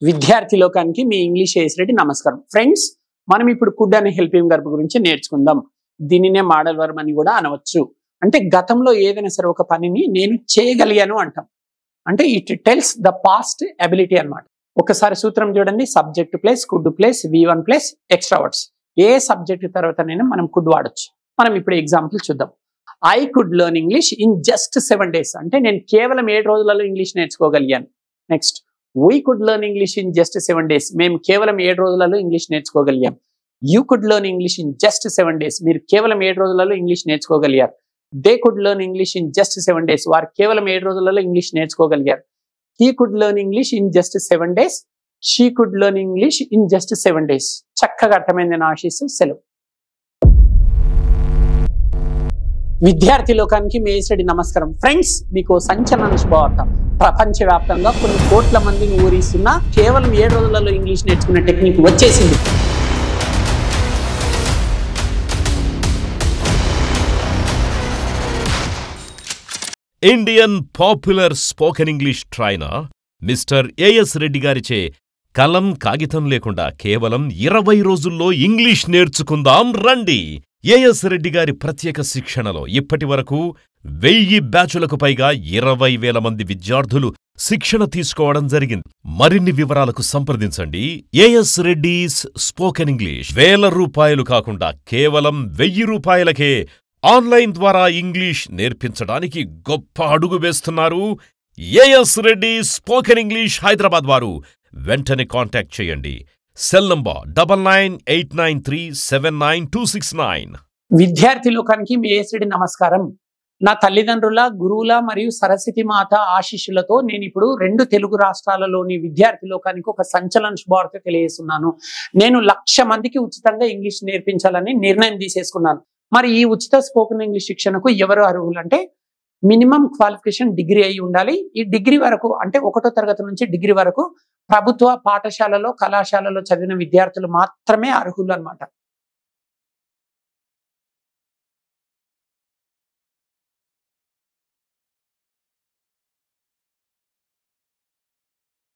విద్యార్థి లోకానికి మీ English as నమస్కారం. ఫ్రెండ్స్, మనం ఇప్పుడు కుడ్ అనే హెల్పింగ్ వర్బ్ గురించి నేర్చుకుందాం. దీనినే మోడల్ వర్బ్ అని కూడా అనవచ్చు. అంటే గతంలో ఏదైనా సరే ఒక పనిని నేను చేయగలిగాను అంటాం. అంటే it tells the past ability అన్నమాట. ఒకసారి సూత్రం చూడండి, subject plus could plus V1 plus extra words. ఏ సబ్జెక్ట్ తర్వాతనైనా మనం కుడ్ వాడచ్చు. మనం ఇప్పుడు ఎగ్జాంపుల్ చూద్దాం. I could learn English in just 7 days. అంటే నేను కేవలం 7 రోజులలో ఇంగ్లీష్ నేర్చుకోగలిగాను. Next, we could learn English in just 7 days. మేము కేవలం 7 రోజులలో ఇంగ్లీష్ నేర్చుకోగలిగాం. You could learn English in just 7 days. మీరు కేవలం 7 రోజులలో ఇంగ్లీష్ నేర్చుకోగలిగారు. They could learn English in just 7 days. వారు కేవలం 7 రోజులలో ఇంగ్లీష్ నేర్చుకోగలిగారు. He could learn English in just 7 days. She could learn English in just 7 days. చక్కగా అర్థమైందని ఆశిస్తూ సెలవు. విద్యార్థి లోకానికి మీ ఏఎస్ నమస్కారం. ఫ్రెండ్స్, మీకు సంచలన శుభవార్త. ప్రపంచవ్యాప్తంగా కొన్ని కోట్ల మందిని ఊరిస్తున్న కేవలం 7 రోజులలో ఇంగ్లీష్ నేర్చుకునే టెక్నిక్ వచ్చేసింది. Indian popular spoken English trainer mister A S Reddy గారిచే కలం కాగితం లేకుండా కేవలం 20 రోజుల్లో ఇంగ్లీష్ నేర్చుకుందాం రండి. ఏఎస్ రెడ్డి గారి ప్రత్యేక శిక్షణలో ఇప్పటి వరకు 1000 బ్యాచులకు పైగా 20,000 మంది విద్యార్థులు శిక్షణ తీసుకోవడం జరిగింది. మరిన్ని వివరాలకు సంప్రదించండి. As Reddy's spoken English. ₹1000 కాకుండా కేవలం ₹1000కే ఆన్లైన్ ద్వారా ఇంగ్లీష్ నేర్పించడానికి గొప్ప అడుగు వేస్తున్నారు A S Reddy spoken English Hyderabad వారు. వెంటనే కాంటాక్ట్ చేయండి. Cell number 9989379269. విద్యార్థి లోకానికి మీ ఏఎస్ నమస్కారం. నా తల్లిదండ్రుల, గురువుల మరియు సరస్వతి మాత ఆశీస్సులతో నేను ఇప్పుడు 2 తెలుగు రాష్ట్రాలలోని విద్యార్థి లోకానికి ఒక సంచలన శుభవార్త తెలియజేస్తున్నాను. నేను 1,00,000 మందికి ఉచితంగా ఇంగ్లీష్ నేర్పించాలని నిర్ణయం తీసేసుకున్నాను. మరి ఈ ఉచిత స్పోకెన్ ఇంగ్లీష్ శిక్షణకు ఎవరు అర్హులు అంటే, మినిమం క్వాలిఫికేషన్ డిగ్రీ అయి ఉండాలి. ఈ డిగ్రీ వరకు అంటే 1వ తరగతి నుంచి డిగ్రీ వరకు ప్రభుత్వ పాఠశాలలో, కళాశాలలో చదివిన విద్యార్థులు మాత్రమే అర్హులు అన్నమాట.